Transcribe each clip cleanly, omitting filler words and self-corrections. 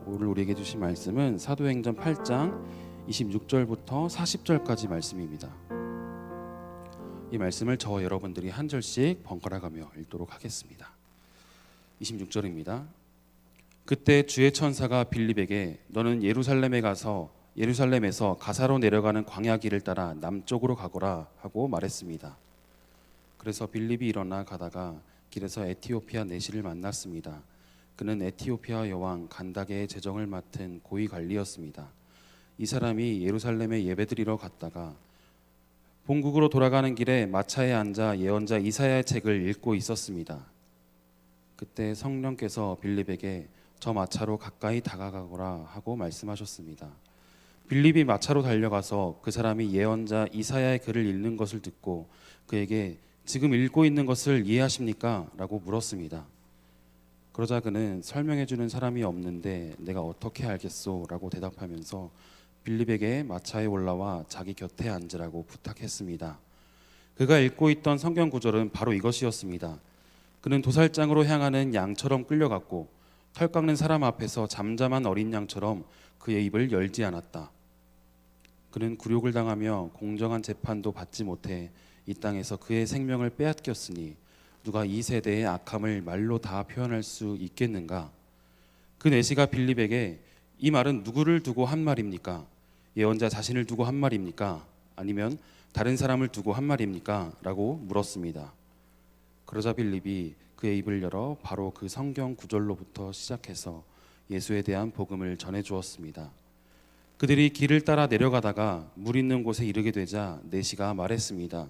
오늘 우리에게 주신 말씀은 사도행전 8장 26절부터 40절까지 말씀입니다. 이 말씀을 저와 여러분들이 한 절씩 번갈아가며 읽도록 하겠습니다. 26절입니다. 그때 주의 천사가 빌립에게 너는 예루살렘에서 가사로 내려가는 광야 길을 따라 남쪽으로 가거라 하고 말했습니다. 그래서 빌립이 일어나 가다가 길에서 에티오피아 내시를 만났습니다. 그는 에티오피아 여왕 간다게의 재정을 맡은 고위 관리였습니다. 이 사람이 예루살렘에 예배드리러 갔다가 본국으로 돌아가는 길에 마차에 앉아 예언자 이사야의 책을 읽고 있었습니다. 그때 성령께서 빌립에게 저 마차로 가까이 다가가거라 하고 말씀하셨습니다. 빌립이 마차로 달려가서 그 사람이 예언자 이사야의 글을 읽는 것을 듣고 그에게 지금 읽고 있는 것을 이해하십니까? 라고 물었습니다. 그러자 그는 설명해 주는 사람이 없는데 내가 어떻게 알겠소? 라고 대답하면서 빌립에게 마차에 올라와 자기 곁에 앉으라고 부탁했습니다. 그가 읽고 있던 성경 구절은 바로 이것이었습니다. 그는 도살장으로 향하는 양처럼 끌려갔고 털 깎는 사람 앞에서 잠잠한 어린 양처럼 그의 입을 열지 않았다. 그는 굴욕을 당하며 공정한 재판도 받지 못해 이 땅에서 그의 생명을 빼앗겼으니 누가 이 세대의 악함을 말로 다 표현할 수 있겠는가? 그 내시가 빌립에게 이 말은 누구를 두고 한 말입니까? 예언자 자신을 두고 한 말입니까? 아니면 다른 사람을 두고 한 말입니까? 라고 물었습니다. 그러자 빌립이 그의 입을 열어 바로 그 성경 구절로부터 시작해서 예수에 대한 복음을 전해 주었습니다. 그들이 길을 따라 내려가다가 물 있는 곳에 이르게 되자 내시가 말했습니다.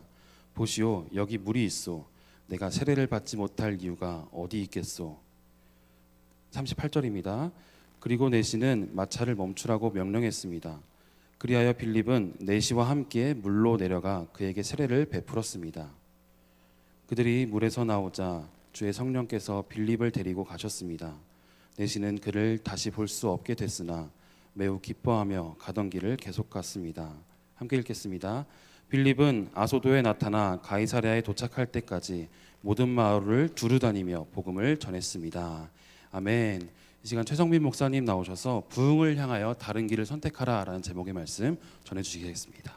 보시오, 여기 물이 있소. 내가 세례를 받지 못할 이유가 어디 있겠소? 38절입니다. 그리고 내시는 마차를 멈추라고 명령했습니다. 그리하여 빌립은 내시와 함께 물로 내려가 그에게 세례를 베풀었습니다. 그들이 물에서 나오자 주의 성령께서 빌립을 데리고 가셨습니다. 내시는 그를 다시 볼 수 없게 됐으나 매우 기뻐하며 가던 길을 계속 갔습니다. 함께 읽겠습니다. 빌립은 아소도에 나타나 가이사랴에 도착할 때까지 모든 마을을 두루 다니며 복음을 전했습니다. 아멘. 이 시간 최성빈 목사님 나오셔서 부흥을 향하여 다른 길을 선택하라 라는 제목의 말씀 전해주시겠습니다.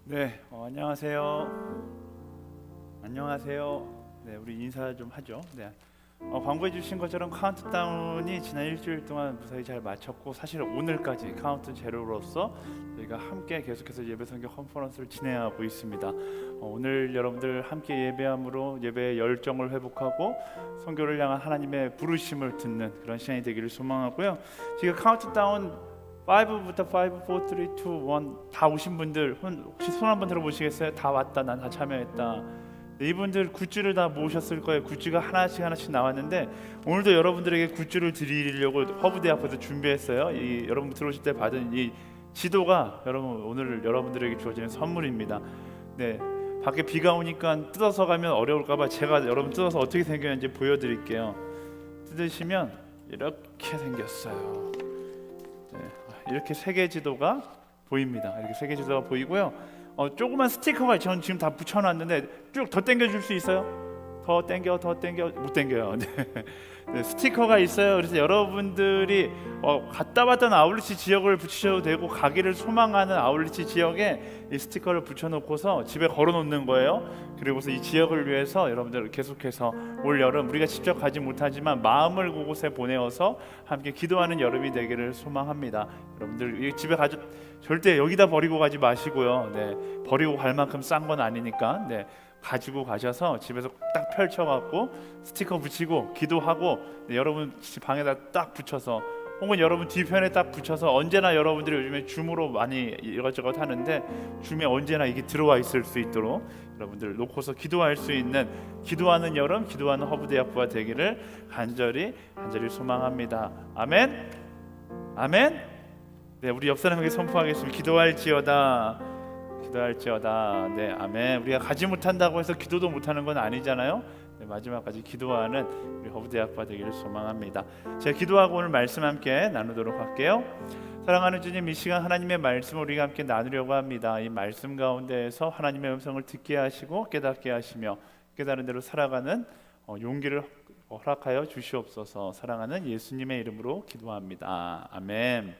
네, 안녕하세요. 안녕하세요. 네, 우리 인사 좀 하죠. 네. 광고해 주신 것처럼 카운트다운이 지난 일주일 동안 무사히 잘 마쳤고 사실 오늘까지 카운트 제로로서 저희가 함께 계속해서 예배선교 컨퍼런스를 진행하고 있습니다. 오늘 여러분들 함께 예배함으로 예배의 열정을 회복하고 선교를 향한 하나님의 부르심을 듣는 그런 시간이 되기를 소망하고요. 지금 카운트다운 5부터 5, 4, 3, 2, 1 다 오신 분들 혹시 손 한번 들어보시겠어요? 다 왔다, 난 다 참여했다. 이분들 굿즈를 다 모으셨을 거예요. 굿즈가 하나씩 나왔는데 오늘도 여러분들에게 굿즈를 드리려고 허브대 앞에서 준비했어요. 여러분 들어오실 때 받은 이 지도가 오늘 여러분들에게 주어지는 선물입니다. 네, 밖에 비가 오니까 뜯어서 가면 어려울까봐 제가 여러분 뜯어서 어떻게 생겼는지 보여드릴게요. 뜯으시면 이렇게 생겼어요. 네, 이렇게 세계 지도가 보입니다. 이렇게 세계 지도가 보이고요. 조그만 스티커가 전 지금 다 붙여놨는데 쭉 더 당겨줄 수 있어요? 더 당겨 못 당겨요. 네. 네, 스티커가 있어요. 그래서 여러분들이 갔다 왔던 아울리치 지역을 붙이셔도 되고 가기를 소망하는 아울리치 지역에 이 스티커를 붙여놓고서 집에 걸어놓는 거예요. 그리고서 이 지역을 위해서 여러분들 계속해서 올 여름 우리가 직접 가지 못하지만 마음을 그곳에 보내어서 함께 기도하는 여름이 되기를 소망합니다. 여러분들 집에 절대 여기다 버리고 가지 마시고요. 네, 버리고 갈 만큼 싼 건 아니니까 네, 가지고 가셔서 집에서 딱 펼쳐갖고 스티커 붙이고 기도하고 네, 여러분 방에다 딱 붙여서 혹은 여러분 뒤편에 딱 붙여서 언제나 여러분들이 요즘에 줌으로 많이 이것저것 하는데 줌에 언제나 이게 들어와 있을 수 있도록 여러분들 놓고서 기도할 수 있는 기도하는 여름, 기도하는 허브대학부가 되기를 간절히 소망합니다. 아멘. 아멘. 네, 우리 옆 사람에게 선포하겠습니다. 기도할지어다. 네, 아멘. 우리가 가지 못한다고 해서 기도도 못하는 건 아니잖아요. 네, 마지막까지 기도하는 우리 허브대학부가 되기를 소망합니다. 제가 기도하고 오늘 말씀 함께 나누도록 할게요. 사랑하는 주님, 이 시간 하나님의 말씀을 우리가 함께 나누려고 합니다. 이 말씀 가운데에서 하나님의 음성을 듣게 하시고 깨닫게 하시며 깨달은 대로 살아가는 용기를 허락하여 주시옵소서. 사랑하는 예수님의 이름으로 기도합니다. 아멘.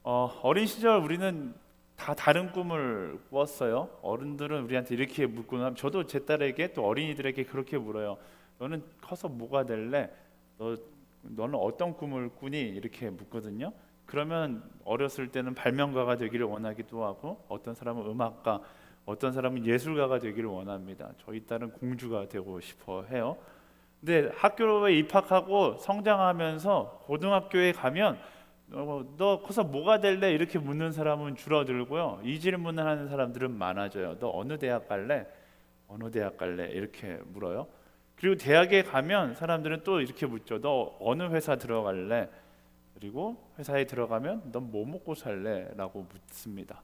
어린 시절 우리는 다 다른 꿈을 꿨어요. 어른들은 우리한테 이렇게 묻고 나면 저도 제 딸에게 또 어린이들에게 그렇게 물어요. 너는 커서 뭐가 될래? 너는 어떤 꿈을 꾸니? 이렇게 묻거든요. 그러면 어렸을 때는 발명가가 되기를 원하기도 하고, 어떤 사람은 음악가, 어떤 사람은 예술가가 되기를 원합니다. 저희 딸은 공주가 되고 싶어 해요. 근데 학교에 입학하고 성장하면서 고등학교에 가면 너 커서 뭐가 될래? 이렇게 묻는 사람은 줄어들고요. 이 질문을 하는 사람들은 많아져요. 너 어느 대학 갈래? 어느 대학 갈래? 이렇게 물어요. 그리고 대학에 가면 사람들은 또 이렇게 묻죠. 너 어느 회사 들어갈래? 그리고 회사에 들어가면 넌 뭐 먹고 살래? 라고 묻습니다.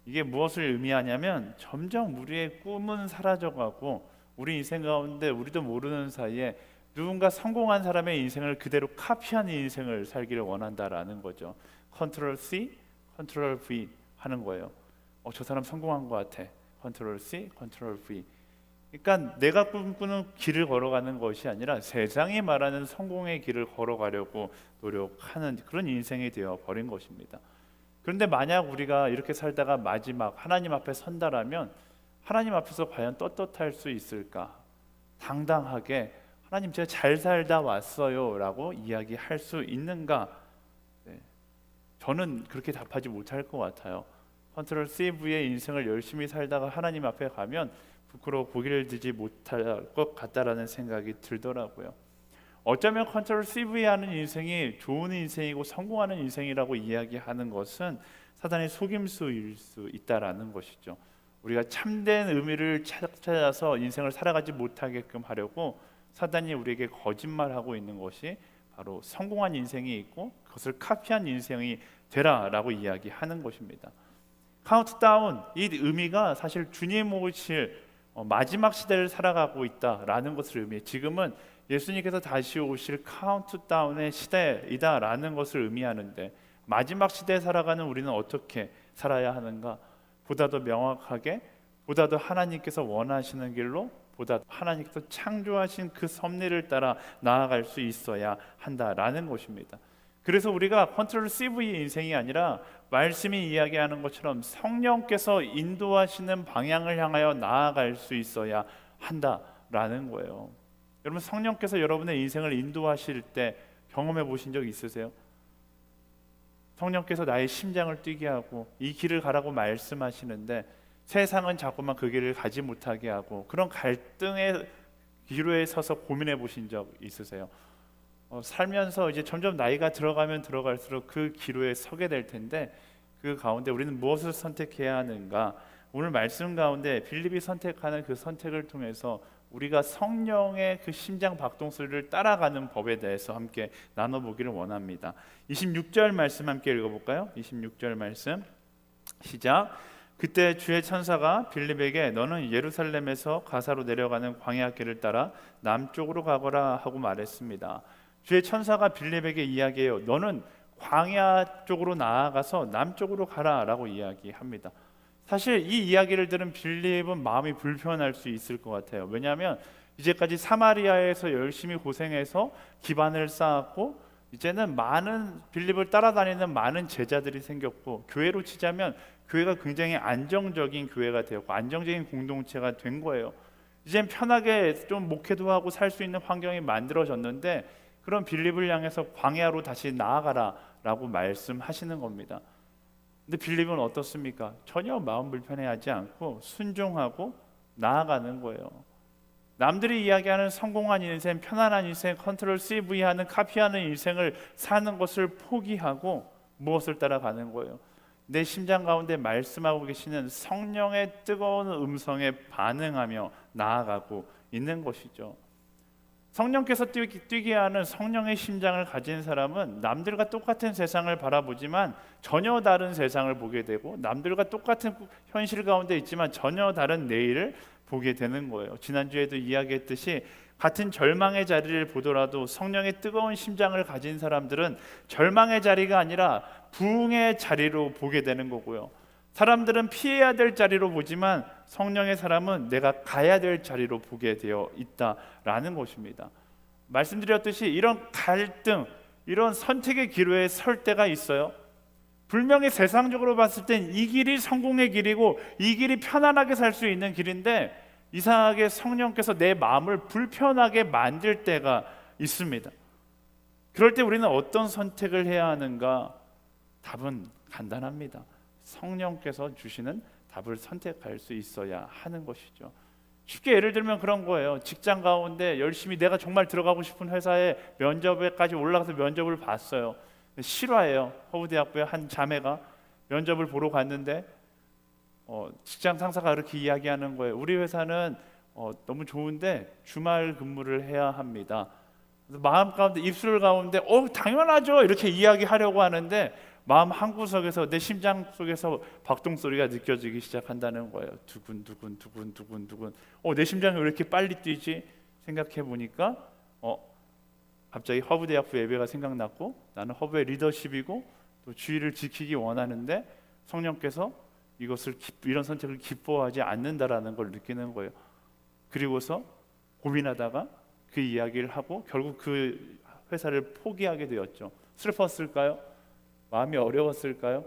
이게 무엇을 의미하냐면 점점 우리의 꿈은 사라져가고 우리 인생 가운데 우리도 모르는 사이에 누군가 성공한 사람의 인생을 그대로 카피하는 인생을 살기를 원한다라는 거죠. 컨트롤 C, 컨트롤 V 하는 거예요. 저 사람 성공한 것 같아. 컨트롤 C, 컨트롤 V. 그러니까 내가 꿈꾸는 길을 걸어가는 것이 아니라 세상이 말하는 성공의 길을 걸어가려고 노력하는 그런 인생이 되어 버린 것입니다. 그런데 만약 우리가 이렇게 살다가 마지막 하나님 앞에 선다라면 하나님 앞에서 과연 떳떳할 수 있을까? 당당하게 하나님 제가 잘 살다 왔어요 라고 이야기할 수 있는가? 저는 그렇게 답하지 못할 것 같아요. 컨트롤 CV의 인생을 열심히 살다가 하나님 앞에 가면 부끄러워 고개를 들지 못할 것 같다라는 생각이 들더라고요. 어쩌면 컨트롤 CV 하는 인생이 좋은 인생이고 성공하는 인생이라고 이야기하는 것은 사단의 속임수일 수 있다라는 것이죠. 우리가 참된 의미를 찾아서 인생을 살아가지 못하게끔 하려고 사단이 우리에게 거짓말하고 있는 것이 바로 성공한 인생이 있고 그것을 카피한 인생이 되라라고 이야기하는 것입니다. 카운트다운, 이 의미가 사실 주님 오실 마지막 시대를 살아가고 있다라는 것을 의미해요. 지금은 예수님께서 다시 오실 카운트다운의 시대이다라는 것을 의미하는데, 마지막 시대에 살아가는 우리는 어떻게 살아야 하는가? 보다 더 명확하게, 보다 더 하나님께서 원하시는 길로, 보다 하나님께서 창조하신 그 섭리를 따라 나아갈 수 있어야 한다라는 것입니다. 그래서 우리가 컨트롤 CV 인생이 아니라 말씀이 이야기하는 것처럼 성령께서 인도하시는 방향을 향하여 나아갈 수 있어야 한다라는 거예요. 여러분, 성령께서 여러분의 인생을 인도하실 때 경험해 보신 적 있으세요? 성령께서 나의 심장을 뛰게 하고 이 길을 가라고 말씀하시는데 세상은 자꾸만 그 길을 가지 못하게 하고, 그런 갈등의 기로에 서서 고민해 보신 적 있으세요? 살면서 이제 점점 나이가 들어가면 들어갈수록 그 기로에 서게 될 텐데, 그 가운데 우리는 무엇을 선택해야 하는가? 오늘 말씀 가운데 빌립이 선택하는 그 선택을 통해서 우리가 성령의 그 심장 박동소리를 따라가는 법에 대해서 함께 나눠보기를 원합니다. 26절 말씀 함께 읽어볼까요? 26절 말씀 시작. 그때 주의 천사가 빌립에게 너는 예루살렘에서 가사로 내려가는 광야길을 따라 남쪽으로 가거라 하고 말했습니다. 주의 천사가 빌립에게 이야기해요. 너는 광야 쪽으로 나아가서 남쪽으로 가라라고 이야기합니다. 사실 이 이야기를 들은 빌립은 마음이 불편할 수 있을 것 같아요. 왜냐하면 이제까지 사마리아에서 열심히 고생해서 기반을 쌓았고, 이제는 많은 빌립을 따라다니는 많은 제자들이 생겼고, 교회로 치자면 교회가 굉장히 안정적인 교회가 되었고 안정적인 공동체가 된 거예요. 이젠 편하게 좀 목회도 하고 살 수 있는 환경이 만들어졌는데, 그런 빌립을 향해서 광야로 다시 나아가라 라고 말씀하시는 겁니다. 근데 빌립은 어떻습니까? 전혀 마음 불편해하지 않고 순종하고 나아가는 거예요. 남들이 이야기하는 성공한 인생, 편안한 인생, 컨트롤 CV 하는 카피하는 인생을 사는 것을 포기하고 무엇을 따라가는 거예요? 내 심장 가운데 말씀하고 계시는 성령의 뜨거운 음성에 반응하며 나아가고 있는 것이죠. 성령께서 뛰게 하는 성령의 심장을 가진 사람은 남들과 똑같은 세상을 바라보지만 전혀 다른 세상을 보게 되고, 남들과 똑같은 현실 가운데 있지만 전혀 다른 내일을 보게 되는 거예요. 지난주에도 이야기했듯이 같은 절망의 자리를 보더라도 성령의 뜨거운 심장을 가진 사람들은 절망의 자리가 아니라 부흥의 자리로 보게 되는 거고요. 사람들은 피해야 될 자리로 보지만 성령의 사람은 내가 가야 될 자리로 보게 되어 있다라는 것입니다. 말씀드렸듯이 이런 갈등, 이런 선택의 기로에 설 때가 있어요. 분명히 세상적으로 봤을 땐 이 길이 성공의 길이고 이 길이 편안하게 살 수 있는 길인데 이상하게 성령께서 내 마음을 불편하게 만들 때가 있습니다. 그럴 때 우리는 어떤 선택을 해야 하는가? 답은 간단합니다. 성령께서 주시는 답을 선택할 수 있어야 하는 것이죠. 쉽게 예를 들면 그런 거예요. 직장 가운데 열심히 내가 정말 들어가고 싶은 회사에 면접에까지 올라가서 면접을 봤어요. 실화예요. 허브대학교의 한 자매가 면접을 보러 갔는데 직장 상사가 그렇게 이야기하는 거예요. 우리 회사는 너무 좋은데 주말 근무를 해야 합니다. 그래서 마음 가운데 입술 가운데 당연하죠 이렇게 이야기하려고 하는데 마음 한구석에서 내 심장 속에서 박동 소리가 느껴지기 시작한다는 거예요. 두근두근 두근두근 내 심장이 왜 이렇게 빨리 뛰지? 생각해 보니까 갑자기 허브대학교 예배가 생각났고 나는 허브의 리더십이고 또 주의를 지키기 원하는데 성령께서 이런 선택을 기뻐하지 않는다라는 걸 느끼는 거예요. 그리고서 고민하다가 그 이야기를 하고 결국 그 회사를 포기하게 되었죠. 슬펐을까요? 마음이 어려웠을까요?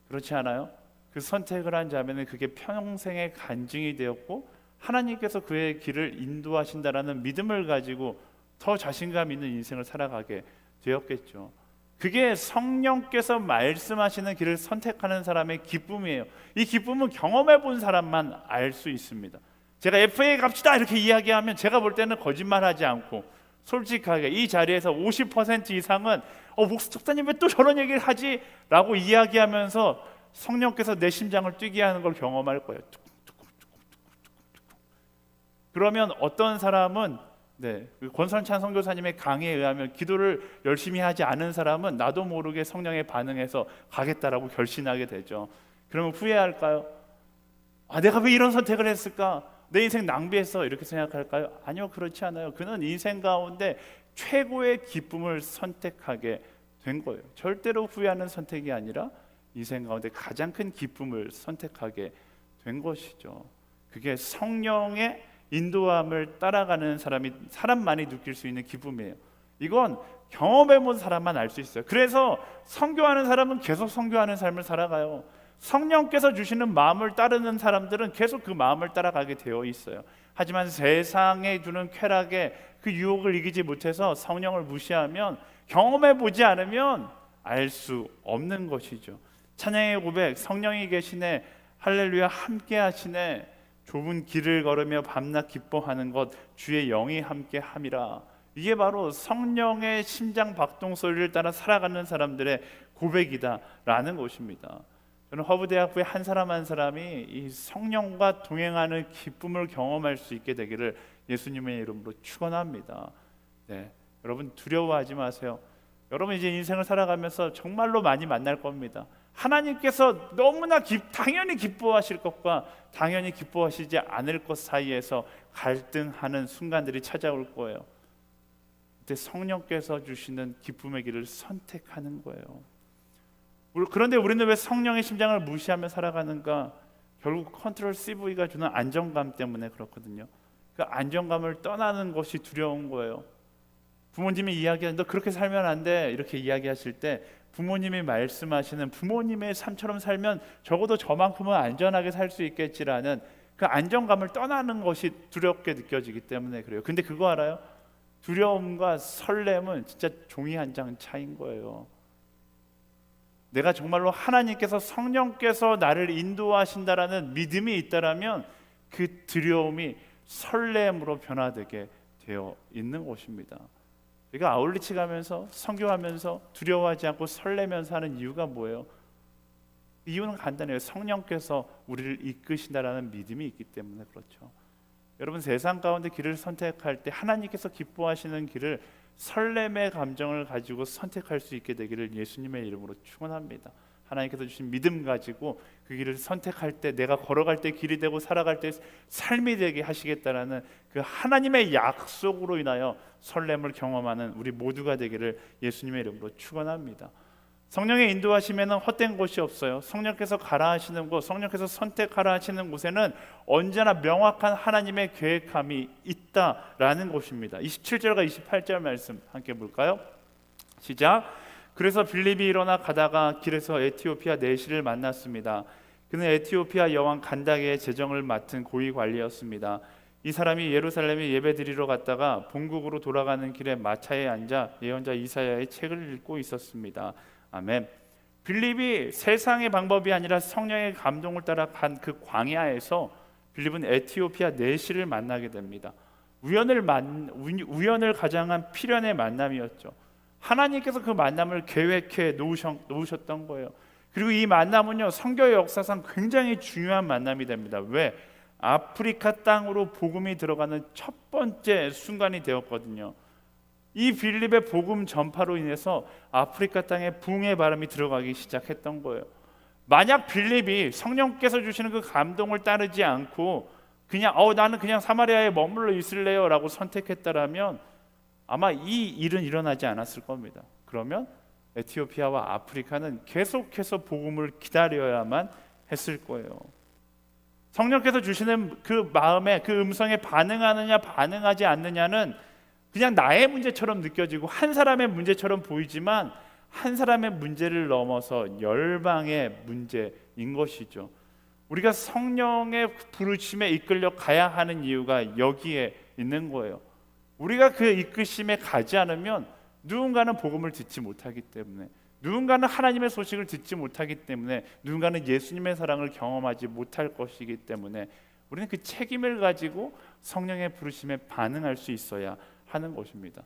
그렇지 않아요? 그 선택을 한 자매는 그게 평생의 간증이 되었고 하나님께서 그의 길을 인도하신다라는 믿음을 가지고 더 자신감 있는 인생을 살아가게 되었겠죠. 그게 성령께서 말씀하시는 길을 선택하는 사람의 기쁨이에요. 이 기쁨은 경험해 본 사람만 알 수 있습니다. 제가 FA 갑시다 이렇게 이야기하면 제가 볼 때는 거짓말하지 않고 솔직하게 이 자리에서 50% 이상은 목사님 왜 또 저런 얘기를 하지? 라고 이야기하면서 성령께서 내 심장을 뛰게 하는 걸 경험할 거예요. 그러면 어떤 사람은 권선찬 선교사님의 강의에 의하면 기도를 열심히 하지 않은 사람은 나도 모르게 성령에 반응해서 가겠다라고 결심하게 되죠. 그러면 후회할까요? 내가 왜 이런 선택을 했을까? 내 인생 낭비했어 이렇게 생각할까요? 아니요, 그렇지 않아요. 그는 인생 가운데 최고의 기쁨을 선택하게 된 거예요. 절대로 후회하는 선택이 아니라 인생 가운데 가장 큰 기쁨을 선택하게 된 것이죠. 그게 성령의 인도함을 따라가는 사람만이 느낄 수 있는 기쁨이에요. 이건 경험해본 사람만 알 수 있어요. 그래서 선교하는 사람은 계속 선교하는 삶을 살아가요. 성령께서 주시는 마음을 따르는 사람들은 계속 그 마음을 따라가게 되어 있어요. 하지만 세상에 주는 쾌락에 그 유혹을 이기지 못해서 성령을 무시하면 경험해보지 않으면 알 수 없는 것이죠. 찬양의 고백, 성령이 계시네, 할렐루야 함께 하시네, 좁은 길을 걸으며 밤낮 기뻐하는 것 주의 영이 함께 함이라. 이게 바로 성령의 심장 박동 소리를 따라 살아가는 사람들의 고백이다라는 것입니다. 저는 허브대학교의 한 사람 한 사람이 이 성령과 동행하는 기쁨을 경험할 수 있게 되기를 예수님의 이름으로 축원합니다. 여러분 두려워하지 마세요. 여러분 이제 인생을 살아가면서 정말로 많이 만날 겁니다. 하나님께서 너무나 당연히 기뻐하실 것과 당연히 기뻐하시지 않을 것 사이에서 갈등하는 순간들이 찾아올 거예요. 그때 성령께서 주시는 기쁨의 길을 선택하는 거예요. 그런데 우리는 왜 성령의 심장을 무시하며 살아가는가? 결국 컨트롤 CV가 주는 안정감 때문에 그렇거든요. 그 안정감을 떠나는 것이 두려운 거예요. 부모님이 이야기하는 너 그렇게 살면 안 돼 이렇게 이야기하실 때 부모님이 말씀하시는 부모님의 삶처럼 살면 적어도 저만큼은 안전하게 살 수 있겠지라는 그 안정감을 떠나는 것이 두렵게 느껴지기 때문에 그래요. 근데 그거 알아요? 두려움과 설렘은 진짜 종이 한 장 차이인 거예요. 내가 정말로 하나님께서 성령께서 나를 인도하신다라는 믿음이 있다라면 그 두려움이 설렘으로 변화되게 되어 있는 것입니다. 우리가 아울리치 가면서 선교하면서 두려워하지 않고 설레면서 하는 이유가 뭐예요? 이유는 간단해요. 성령께서 우리를 이끄신다라는 믿음이 있기 때문에 그렇죠. 여러분 세상 가운데 길을 선택할 때 하나님께서 기뻐하시는 길을 설렘의 감정을 가지고 선택할 수 있게 되기를 예수님의 이름으로 축원합니다. 하나님께서 주신 믿음 가지고 그 길을 선택할 때 내가 걸어갈 때 길이 되고 살아갈 때 삶이 되게 하시겠다라는 그 하나님의 약속으로 인하여 설렘을 경험하는 우리 모두가 되기를 예수님의 이름으로 축원합니다. 성령의 인도하심에는 헛된 곳이 없어요. 성령께서 가라 하시는 곳, 성령께서 선택하라 하시는 곳에는 언제나 명확한 하나님의 계획함이 있다라는 것입니다. 27절과 28절 말씀 함께 볼까요? 시작. 그래서 빌립이 일어나 가다가 길에서 에티오피아 내시를 만났습니다. 그는 에티오피아 여왕 간다게의 재정을 맡은 고위 관리였습니다. 이 사람이 예루살렘에 예배드리러 갔다가 본국으로 돌아가는 길에 마차에 앉아 예언자 이사야의 책을 읽고 있었습니다. 아멘. 빌립이 세상의 방법이 아니라 성령의 감동을 따라 간 그 광야에서 빌립은 에티오피아 내시를 만나게 됩니다. 우연을 가장한 필연의 만남이었죠. 하나님께서 그 만남을 계획해 놓으셨던 거예요. 그리고 이 만남은요, 선교의 역사상 굉장히 중요한 만남이 됩니다. 왜? 아프리카 땅으로 복음이 들어가는 첫 번째 순간이 되었거든요. 이 빌립의 복음 전파로 인해서 아프리카 땅에 부흥의 바람이 들어가기 시작했던 거예요. 만약 빌립이 성령께서 주시는 그 감동을 따르지 않고 그냥 나는 그냥 사마리아에 머물러 있을래요 라고 선택했다라면 아마 이 일은 일어나지 않았을 겁니다. 그러면 에티오피아와 아프리카는 계속해서 복음을 기다려야만 했을 거예요. 성령께서 주시는 그 마음에 그 음성에 반응하느냐 반응하지 않느냐는 그냥 나의 문제처럼 느껴지고 한 사람의 문제처럼 보이지만 한 사람의 문제를 넘어서 열방의 문제인 것이죠. 우리가 성령의 부르심에 이끌려 가야 하는 이유가 여기에 있는 거예요. 우리가 그 이끄심에 가지 않으면 누군가는 복음을 듣지 못하기 때문에, 누군가는 하나님의 소식을 듣지 못하기 때문에, 누군가는 예수님의 사랑을 경험하지 못할 것이기 때문에 우리는 그 책임을 가지고 성령의 부르심에 반응할 수 있어야 하는 것입니다.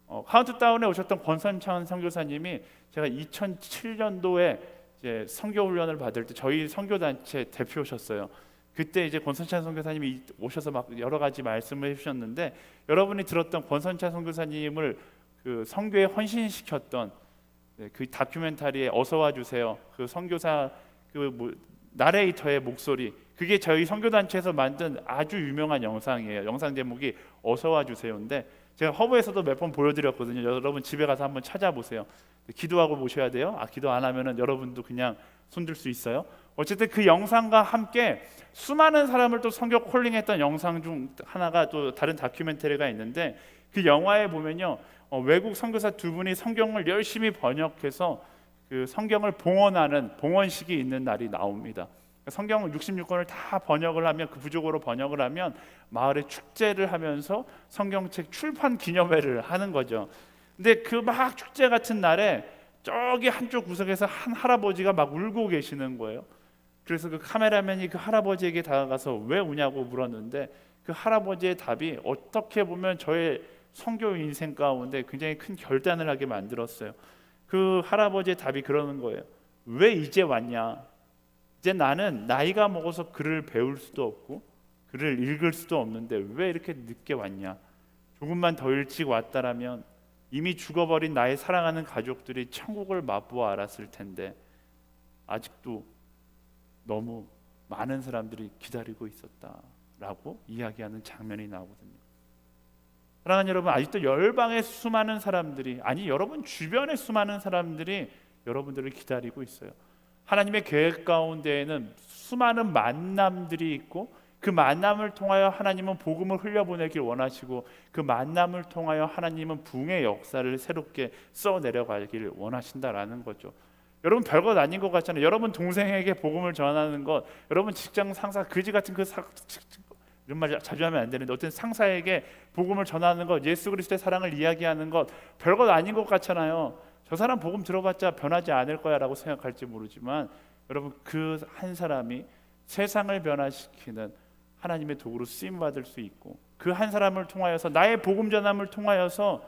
카운트다운에 오셨던 권선창 선교사님이 제가 2007년도에 이제 선교 훈련을 받을 때 저희 선교단체 대표셨어요. 그때 이제 권선찬 선교사님이 오셔서 막 여러 가지 말씀을 해주셨는데, 여러분이 들었던 권선찬 선교사님을 그 선교에 헌신시켰던 그 다큐멘터리에 어서와 주세요, 그 선교사 나레이터의 목소리, 그게 저희 선교단체에서 만든 아주 유명한 영상이에요. 영상 제목이 어서와 주세요인데 제가 허브에서도 몇 번 보여드렸거든요. 여러분 집에 가서 한번 찾아보세요. 기도하고 모셔야 돼요. 기도 안 하면은 여러분도 그냥 손들 수 있어요. 어쨌든 그 영상과 함께 수많은 사람을 또 선교 콜링했던 영상 중 하나가 또 다른 다큐멘터리가 있는데, 그 영화에 보면요, 외국 선교사 두 분이 성경을 열심히 번역해서 그 성경을 봉헌하는 봉헌식이 있는 날이 나옵니다. 성경을 66권을 다 번역을 하면, 그 부족으로 번역을 하면 마을에 축제를 하면서 성경책 출판 기념회를 하는 거죠. 근데 그 막 축제 같은 날에 저기 한쪽 구석에서 한 할아버지가 막 울고 계시는 거예요. 그래서 그 카메라맨이 그 할아버지에게 다가가서 왜 우냐고 물었는데, 그 할아버지의 답이 어떻게 보면 저의 선교 인생 가운데 굉장히 큰 결단을 하게 만들었어요. 그 할아버지의 답이 그러는 거예요. 왜 이제 왔냐? 이제 나는 나이가 먹어서 글을 배울 수도 없고 글을 읽을 수도 없는데 왜 이렇게 늦게 왔냐? 조금만 더 일찍 왔다라면 이미 죽어버린 나의 사랑하는 가족들이 천국을 맛보아 알았을 텐데 아직도 너무 많은 사람들이 기다리고 있었다라고 이야기하는 장면이 나오거든요. 사랑하는 여러분, 아직도 열방의 수많은 사람들이, 아니 여러분 주변의 수많은 사람들이 여러분들을 기다리고 있어요. 하나님의 계획 가운데에는 수많은 만남들이 있고, 그 만남을 통하여 하나님은 복음을 흘려보내길 원하시고, 그 만남을 통하여 하나님은 부흥의 역사를 새롭게 써내려가길 원하신다라는 거죠. 여러분 별것 아닌 것 같잖아요. 여러분 동생에게 복음을 전하는 것, 여러분 직장 상사 그지 같은 이런 말 자주 하면 안 되는데 어떤 상사에게 복음을 전하는 것, 예수 그리스도의 사랑을 이야기하는 것 별것 아닌 것 같잖아요. 저 사람 복음 들어봤자 변하지 않을 거야 라고 생각할지 모르지만, 여러분 그 한 사람이 세상을 변화시키는 하나님의 도구로 쓰임받을 수 있고, 그 한 사람을 통하여서, 나의 복음 전함을 통하여서,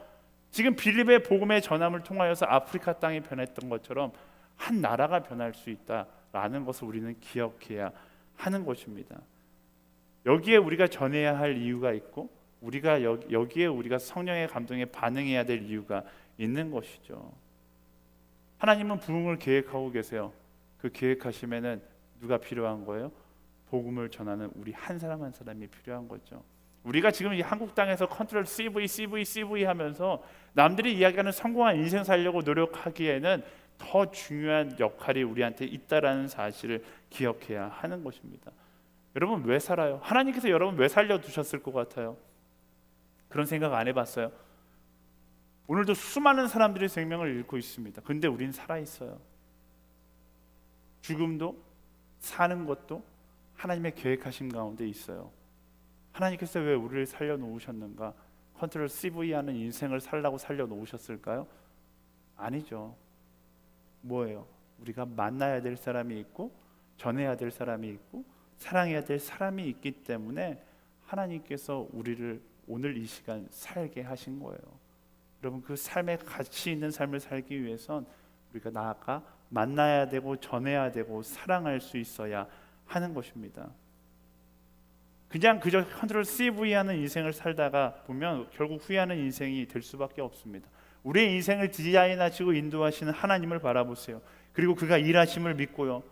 지금 빌립의 복음의 전함을 통하여서 아프리카 땅이 변했던 것처럼 한 나라가 변할 수 있다라는 것을 우리는 기억해야 하는 것입니다. 여기에 우리가 전해야 할 이유가 있고, 우리가 여기에 우리가 성령의 감동에 반응해야 될 이유가 있는 것이죠. 하나님은 부흥을 계획하고 계세요. 그 계획하심에는 누가 필요한 거예요? 복음을 전하는 우리 한 사람 한 사람이 필요한 거죠. 우리가 지금 이 한국 땅에서 컨트롤 CV 하면서 남들이 이야기하는 성공한 인생 살려고 노력하기에는 더 중요한 역할이 우리한테 있다라는 사실을 기억해야 하는 것입니다. 여러분 왜 살아요? 하나님께서 여러분 왜 살려두셨을 것 같아요? 그런 생각 안 해봤어요? 오늘도 수많은 사람들이 생명을 잃고 있습니다. 근데 우린 살아있어요. 죽음도 사는 것도 하나님의 계획하신 가운데 있어요. 하나님께서 왜 우리를 살려놓으셨는가? 컨트롤 CV 하는 인생을 살라고 살려놓으셨을까요? 아니죠. 뭐예요? 우리가 만나야 될 사람이 있고 전해야 될 사람이 있고 사랑해야 될 사람이 있기 때문에 하나님께서 우리를 오늘 이 시간 살게 하신 거예요. 여러분 그 삶에 가치 있는 삶을 살기 위해선 우리가 나아가 만나야 되고 전해야 되고 사랑할 수 있어야 하는 것입니다. 그냥 그저 컨트롤 CV 하는 인생을 살다가 보면 결국 후회하는 인생이 될 수밖에 없습니다. 우리의 인생을 디자인하시고 인도하시는 하나님을 바라보세요. 그리고 그가 일하심을 믿고요.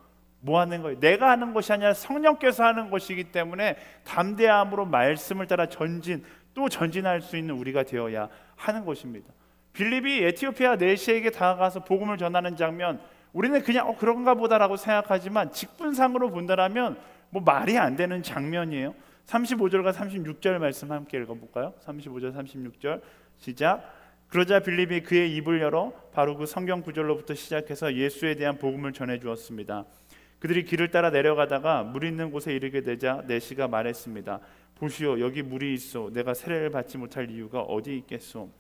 뭐 하는 거예요? 내가 하는 것이 아니라 성령께서 하는 것이기 때문에 담대함으로 말씀을 따라 전진할 수 있는 우리가 되어야 하는 것입니다. 빌립이 에티오피아 내시에게 다가가서 복음을 전하는 장면, 우리는 그냥 그런가 보다라고 생각하지만 직분상으로 본다라면 뭐 말이 안 되는 장면이에요. 35절과 36절 말씀 함께 읽어볼까요? 35절 36절 시작. 그러자 빌립이 그의 입을 열어 바로 그 성경 구절로부터 시작해서 예수에 대한 복음을 전해 주었습니다. 그들이 길을 따라 내려가다가 물 있는 곳에 이르게 되자 내시가 말했습니다. 보시오, 여기 물이 있어. 내가 세례를 받지 못할 이유가 어디 있겠소?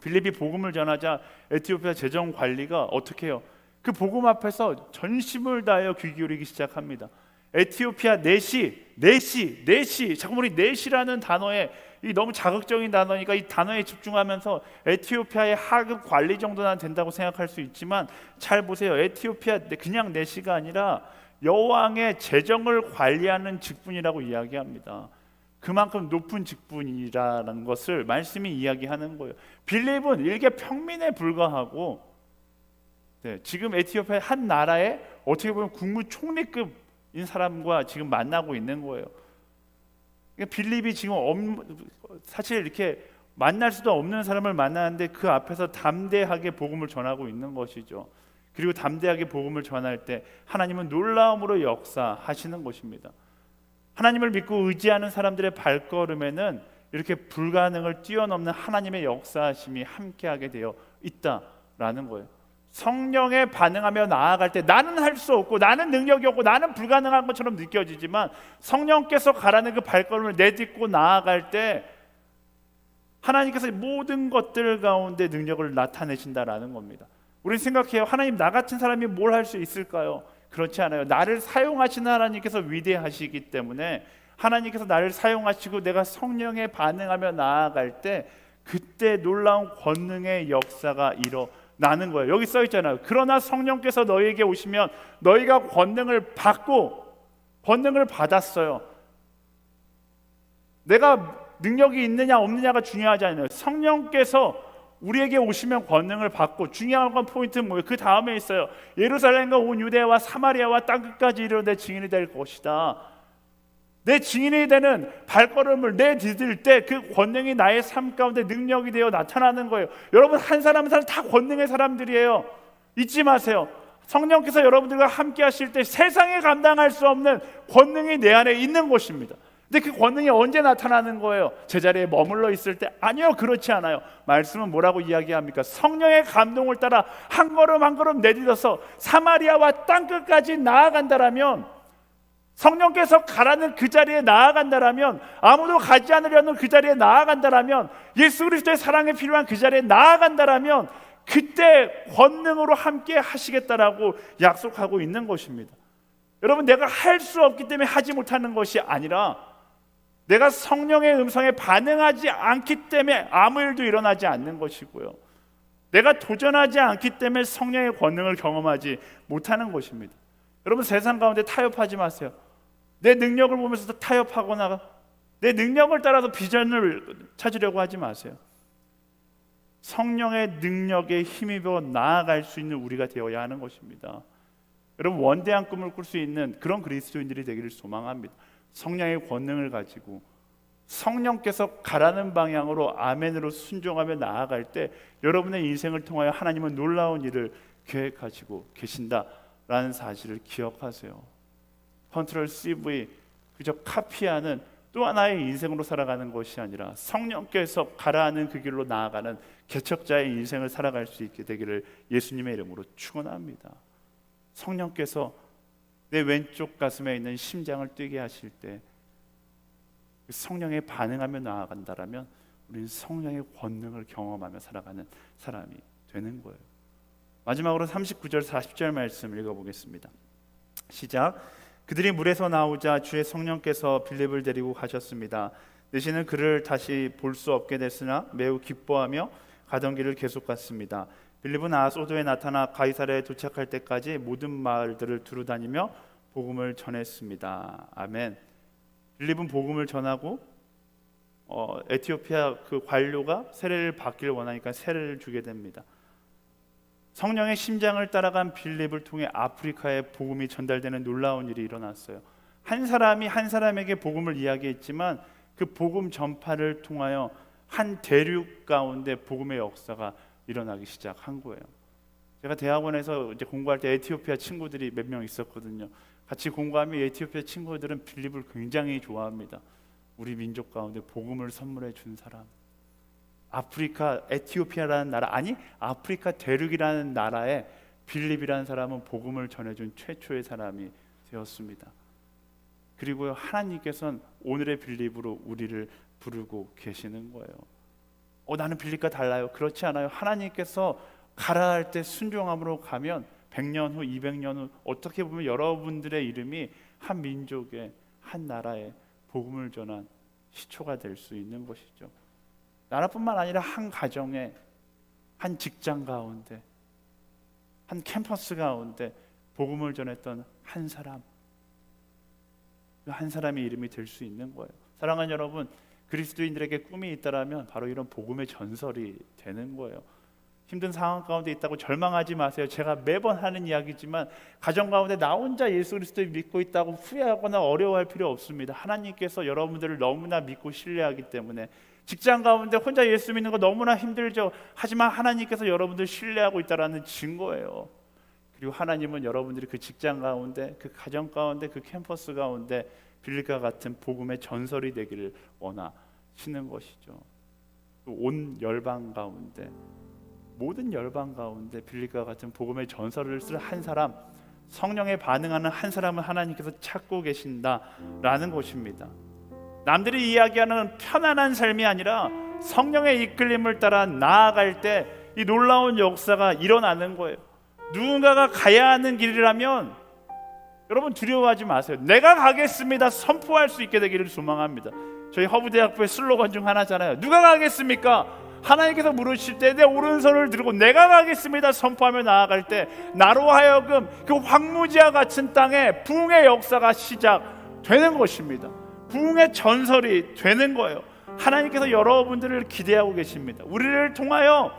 빌립이 복음을 전하자 에티오피아 재정 관리가 어떻게 해요? 그 복음 앞에서 전심을 다하여 귀 기울이기 시작합니다. 에티오피아 내시. 잠깐만, 이 내시라는 단어에 이 너무 자극적인 단어니까 이 단어에 집중하면서 에티오피아의 하급 관리 정도나 된다고 생각할 수 있지만 잘 보세요. 에티오피아 그냥 내시가 아니라 여왕의 재정을 관리하는 직분이라고 이야기합니다. 그만큼 높은 직분이라는 것을 말씀이 이야기하는 거예요. 빌립은 일개 평민에 불과하고 지금 에티오피아 한 나라의 어떻게 보면 국무총리급인 사람과 지금 만나고 있는 거예요. 빌립이 지금 사실 이렇게 만날 수도 없는 사람을 만나는데 그 앞에서 담대하게 복음을 전하고 있는 것이죠. 그리고 담대하게 복음을 전할 때 하나님은 놀라움으로 역사하시는 것입니다. 하나님을 믿고 의지하는 사람들의 발걸음에는 이렇게 불가능을 뛰어넘는 하나님의 역사하심이 함께하게 되어 있다라는 거예요. 성령에 반응하며 나아갈 때 나는 할 수 없고 나는 능력이 없고 나는 불가능한 것처럼 느껴지지만 성령께서 가라는 그 발걸음을 내딛고 나아갈 때 하나님께서 모든 것들 가운데 능력을 나타내신다라는 겁니다. 우리는 생각해요. 하나님, 나 같은 사람이 뭘 할 수 있을까요? 그렇지 않아요. 나를 사용하시는 하나님께서 위대하시기 때문에 하나님께서 나를 사용하시고 내가 성령에 반응하며 나아갈 때 그때 놀라운 권능의 역사가 일어나는 거예요. 여기 써 있잖아요. 그러나 성령께서 너희에게 오시면 너희가 권능을 받았어요. 내가 능력이 있느냐 없느냐가 중요하지 않아요. 성령께서 우리에게 오시면 권능을 받고, 중요한 건 포인트는 뭐예요? 그 다음에 있어요. 예루살렘과 온 유대와 사마리아와 땅끝까지 이르러 내 증인이 될 것이다. 내 증인이 되는 발걸음을 내디딜 때 그 권능이 나의 삶 가운데 능력이 되어 나타나는 거예요. 여러분 한 사람 한 사람 다 권능의 사람들이에요. 잊지 마세요. 성령께서 여러분들과 함께 하실 때 세상에 감당할 수 없는 권능이 내 안에 있는 것입니다. 근데 그 권능이 언제 나타나는 거예요? 제자리에 머물러 있을 때? 아니요, 그렇지 않아요. 말씀은 뭐라고 이야기합니까? 성령의 감동을 따라 한 걸음 한 걸음 내딛어서 사마리아와 땅끝까지 나아간다라면, 성령께서 가라는 그 자리에 나아간다라면, 아무도 가지 않으려는 그 자리에 나아간다라면, 예수 그리스도의 사랑에 필요한 그 자리에 나아간다라면 그때 권능으로 함께 하시겠다라고 약속하고 있는 것입니다. 여러분, 내가 할 수 없기 때문에 하지 못하는 것이 아니라 내가 성령의 음성에 반응하지 않기 때문에 아무 일도 일어나지 않는 것이고요, 내가 도전하지 않기 때문에 성령의 권능을 경험하지 못하는 것입니다. 여러분, 세상 가운데 타협하지 마세요. 내 능력을 보면서 타협하거나 내 능력을 따라서 비전을 찾으려고 하지 마세요. 성령의 능력에 힘입어 나아갈 수 있는 우리가 되어야 하는 것입니다. 여러분, 원대한 꿈을 꿀 수 있는 그런 그리스도인들이 되기를 소망합니다. 성령의 권능을 가지고 성령께서 가라는 방향으로 아멘으로 순종하며 나아갈 때 여러분의 인생을 통하여 하나님은 놀라운 일을 계획하시고 계신다라는 사실을 기억하세요. 컨트롤 CV 그저 카피하는 또 하나의 인생으로 살아가는 것이 아니라 성령께서 가라앉는 그 길로 나아가는 개척자의 인생을 살아갈 수 있게 되기를 예수님의 이름으로 축원합니다. 성령께서 내 왼쪽 가슴에 있는 심장을 뛰게 하실 때 성령에 반응하며 나아간다라면 우리는 성령의 권능을 경험하며 살아가는 사람이 되는 거예요. 마지막으로 39절 40절 말씀 읽어보겠습니다. 시작. 그들이 물에서 나오자 주의 성령께서 빌립을 데리고 가셨습니다. 내시는 그를 다시 볼 수 없게 됐으나 매우 기뻐하며 가던 길을 계속 갔습니다. 빌립은 아소도에 나타나 가이사랴에 도착할 때까지 모든 마을들을 두루다니며 복음을 전했습니다. 아멘. 빌립은 복음을 전하고 에티오피아 그 관료가 세례를 받기를 원하니까 세례를 주게 됩니다. 성령의 심장을 따라간 빌립을 통해 아프리카에 복음이 전달되는 놀라운 일이 일어났어요. 한 사람이 한 사람에게 복음을 이야기했지만 그 복음 전파를 통하여 한 대륙 가운데 복음의 역사가 일어나기 시작한 거예요. 제가 대학원에서 이제 공부할 때 에티오피아 친구들이 몇 명 있었거든요. 같이 공부하면 에티오피아 친구들은 빌립을 굉장히 좋아합니다. 우리 민족 가운데 복음을 선물해 준 사람. 아프리카 에티오피아라는 나라 아니 아프리카 대륙이라는 나라에 빌립이라는 사람은 복음을 전해준 최초의 사람이 되었습니다. 그리고 하나님께서는 오늘의 빌립으로 우리를 부르고 계시는 거예요. 나는 빌립과 달라요. 그렇지 않아요. 하나님께서 가라 할 때 순종함으로 가면 100년 후 200년 후 어떻게 보면 여러분들의 이름이 한 민족의 한 나라에 복음을 전한 시초가 될 수 있는 것이죠. 나라뿐만 아니라 한 가정에 한 직장 가운데 한 캠퍼스 가운데 복음을 전했던 한 사람, 그 한 사람의 이름이 될 수 있는 거예요. 사랑하는 여러분, 그리스도인들에게 꿈이 있다라면 바로 이런 복음의 전설이 되는 거예요. 힘든 상황 가운데 있다고 절망하지 마세요. 제가 매번 하는 이야기지만 가정 가운데 나 혼자 예수 그리스도를 믿고 있다고 후회하거나 어려워할 필요 없습니다. 하나님께서 여러분들을 너무나 믿고 신뢰하기 때문에 직장 가운데 혼자 예수 믿는 거 너무나 힘들죠. 하지만 하나님께서 여러분들 신뢰하고 있다라는 증거예요. 그리고 하나님은 여러분들이 그 직장 가운데, 그 가정 가운데, 그 캠퍼스 가운데 빌립과 같은 복음의 전설이 되기를 원하시는 것이죠. 온 열방 가운데, 모든 열방 가운데 빌립과 같은 복음의 전설을 쓸 한 사람, 성령에 반응하는 한 사람은 하나님께서 찾고 계신다라는 것입니다. 남들이 이야기하는 편안한 삶이 아니라 성령의 이끌림을 따라 나아갈 때 이 놀라운 역사가 일어나는 거예요. 누군가가 가야 하는 길이라면 여러분 두려워하지 마세요. 내가 가겠습니다 선포할 수 있게 되기를 소망합니다. 저희 허브대학부의 슬로건 중 하나잖아요. 누가 가겠습니까? 하나님께서 물으실 때 내 오른손을 들고 내가 가겠습니다 선포하며 나아갈 때 나로 하여금 그 황무지와 같은 땅에 부흥의 역사가 시작되는 것입니다. 부흥의 전설이 되는 거예요. 하나님께서 여러분들을 기대하고 계십니다. 우리를 통하여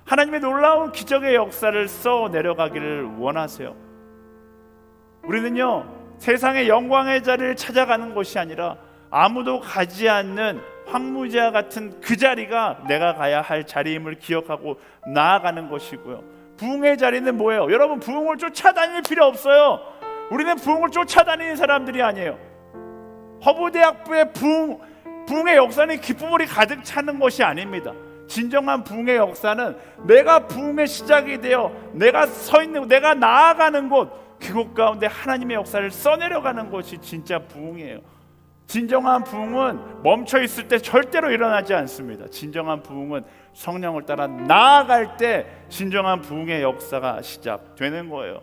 하나님의 놀라운 기적의 역사를 써 내려가기를 원하세요. 우리는요 세상의 영광의 자리를 찾아가는 것이 아니라 아무도 가지 않는 황무지와 같은 그 자리가 내가 가야 할 자리임을 기억하고 나아가는 것이고요. 부흥의 자리는 뭐예요? 여러분 부흥을 쫓아다닐 필요 없어요. 우리는 부흥을 쫓아다니는 사람들이 아니에요. 허브대학부의 부흥의 역사는 기쁨으로 가득 차는 것이 아닙니다. 진정한 부흥의 역사는 내가 부흥의 시작이 되어 내가 서 있는 내가 나아가는 곳 그곳 가운데 하나님의 역사를 써내려가는 것이 진짜 부흥이에요. 진정한 부흥은 멈춰 있을 때 절대로 일어나지 않습니다. 진정한 부흥은 성령을 따라 나아갈 때 진정한 부흥의 역사가 시작되는 거예요.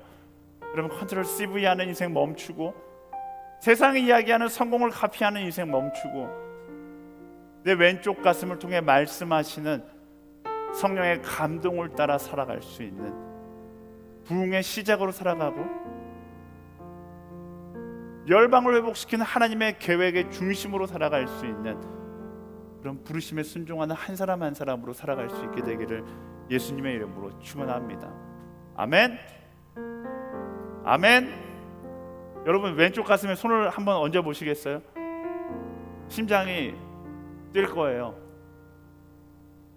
여러분 컨트롤 CV 하는 인생 멈추고 세상이 이야기하는 성공을 카피하는 인생 멈추고 내 왼쪽 가슴을 통해 말씀하시는 성령의 감동을 따라 살아갈 수 있는 부흥의 시작으로 살아가고 열방을 회복시키는 하나님의 계획의 중심으로 살아갈 수 있는 그런 부르심에 순종하는 한 사람 한 사람으로 살아갈 수 있게 되기를 예수님의 이름으로 축원합니다. 아멘. 아멘. 여러분 왼쪽 가슴에 손을 한번 얹어 보시겠어요? 심장이 뛸 거예요.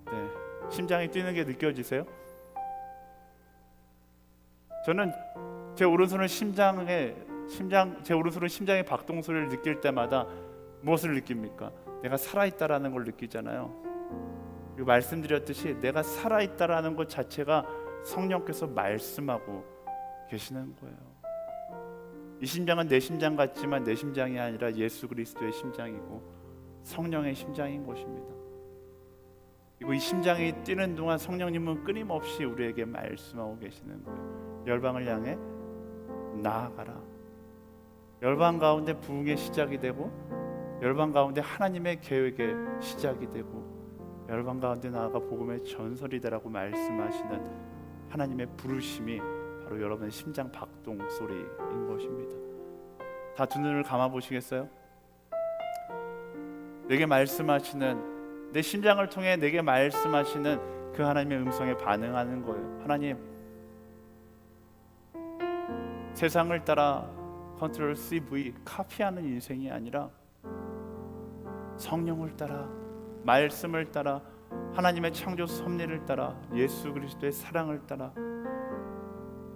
네, 심장이 뛰는 게 느껴지세요? 저는 제 오른손은 제 오른손은 심장의 박동 소리를 느낄 때마다 무엇을 느낍니까? 내가 살아있다라는 걸 느끼잖아요. 그리고 말씀드렸듯이 내가 살아있다라는 것 자체가 성령께서 말씀하고 계시는 거예요. 이 심장은 내 심장 같지만 내 심장이 아니라 예수 그리스도의 심장이고 성령의 심장인 것입니다. 그리고 이 심장이 뛰는 동안 성령님은 끊임없이 우리에게 말씀하고 계시는 거예요. 열방을 향해 나아가라. 열방 가운데 부흥의 시작이 되고, 열방 가운데 하나님의 계획의 시작이 되고, 열방 가운데 나아가 복음의 전설이 되라고 말씀하시는 하나님의 부르심이 바로 여러분의 심장 박동 소리인 것입니다. 다 두 눈을 감아 보시겠어요? 내게 말씀하시는, 내 심장을 통해 내게 말씀하시는 그 하나님의 음성에 반응하는 거예요. 하나님, 세상을 따라 컨트롤 CV 카피하는 인생이 아니라 성령을 따라, 말씀을 따라, 하나님의 창조 섭리를 따라, 예수 그리스도의 사랑을 따라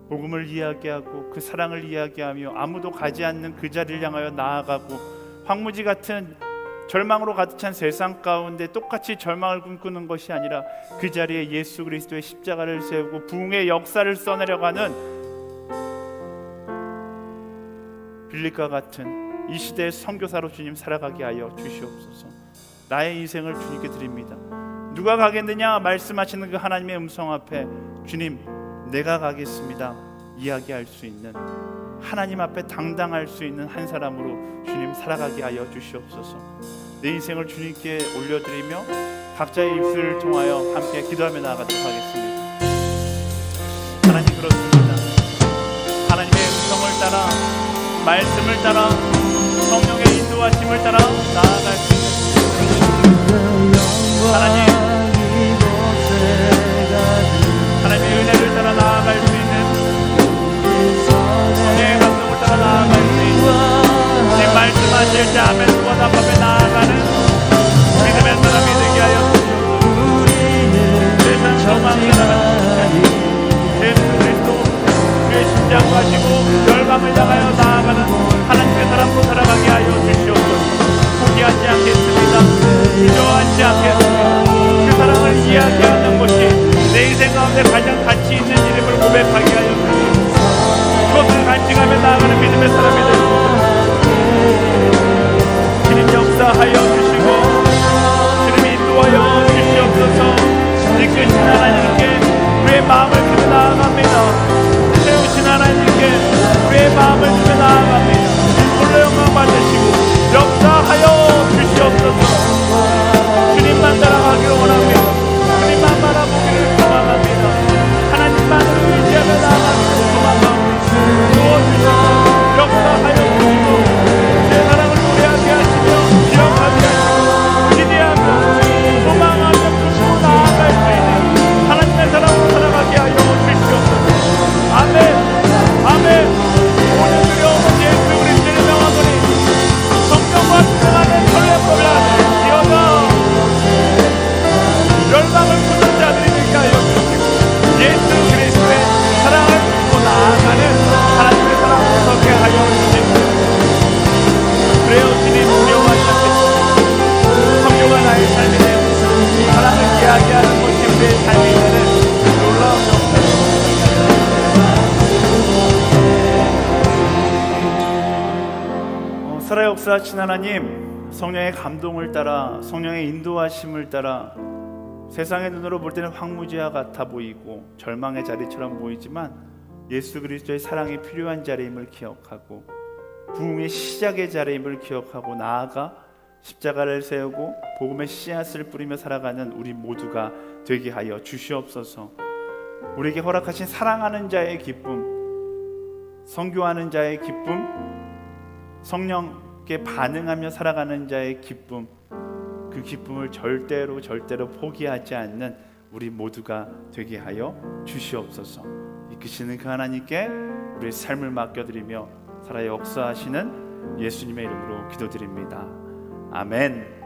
복음을 이야기하고 그 사랑을 이야기하며 아무도 가지 않는 그 자리를 향하여 나아가고, 황무지 같은 절망으로 가득 찬 세상 가운데 똑같이 절망을 꿈꾸는 것이 아니라 그 자리에 예수 그리스도의 십자가를 세우고 부흥의 역사를 써내려가는 빌립과 같은 이 시대의 선교사로 주님 살아가게 하여 주시옵소서. 나의 인생을 주님께 드립니다. 누가 가겠느냐 말씀하시는 그 하나님의 음성 앞에 주님, 내가 가겠습니다 이야기할 수 있는, 하나님 앞에 당당할 수 있는 한 사람으로 주님 살아가게 하여 주시옵소서. 내 인생을 주님께 올려드리며 각자의 입술을 통하여 함께 기도하며 나아가도록 하겠습니다. 하나님, 그렇습니다. 하나님의 음성을 따라, 말씀을 따라, 성령의 인도하심을 따라 나아갈 수 있는 하나님의 은혜를 따라 나아갈 수 있는, 성령의 감동을 따라 나아갈 수 있는, 주님 말씀하실 때 아멘 응답하며 나아가는 믿음의 사람이 되게 하여 주시옵소서. 세상 소망을 나가는 예수 그리스도 주의 심장 가지고 열방을 향하여 나아가는 하나님의 사람으로 살아가게 하여 주시옵소서. 포기하지 않겠습니다. 주저하지 않겠습니다. 그 사랑을 이야기하는 것이 내 인생 가운데 가장 가치 있는 이름을 고백하게 하여 주시옵소서. 그것을 간직하며 나아가는 믿음의 사람이 되옵소서. 주님 역사하여 주시고 주님 인도하여 주시옵소서. 이끄신 하나님께 우리의 마음을 주며 나아갑니다. 세우신 하나님께 우리의 마음을 주며 나아갑니다. 홀로 영광 받으시고 역사하여 주시옵소서. 주님만 따라가기를 원합니다. 주님만 바라보기를 소망합니다. 하나님만을 의지하며 나아가기를 소망합니다. 도와주시고 역사하여 주시고 내 사랑을 노래하게 하시며 기억하게 하시고 기대하며 소망하며 품고 나아갈 수 있는 하나님의 사랑으로 살아가게 하여 주시옵소서. 아멘, 아멘. 오늘 두려움은 예수 그리스도를 명하노니 성령과 충만한 설렘을 하는 기어가 열방을 부는 자들이 되게 하여 주시고 예수 그리스도의 사랑을 품고 나아가는 하나님의 사랑으로 서게 하여 주시고, 그래요 주님 두려워하셨습니다. 성령과 나의 삶이 되어 사랑을 이야기하는 것이 우리의 삶이 되는 놀라운 역사. 살아 역사하신 하나님, 성령의 감동을 따라, 성령의 인도하심을 따라 세상의 눈으로 볼 때는 황무지와 같아 보이고 절망의 자리처럼 보이지만 예수 그리스도의 사랑이 필요한 자리임을 기억하고 부흥의 시작의 자리임을 기억하고 나아가 십자가를 세우고 복음의 씨앗을 뿌리며 살아가는 우리 모두가 되게 하여 주시옵소서. 우리에게 허락하신 사랑하는 자의 기쁨, 선교하는 자의 기쁨, 성령께 반응하며 살아가는 자의 기쁨, 그 기쁨을 절대로 포기하지 않는 우리 모두가 되게 하여 주시옵소서. 이끄시는 그 하나님께 우리의 삶을 맡겨드리며 살아 역사하시는 예수님의 이름으로 기도드립니다. 아멘.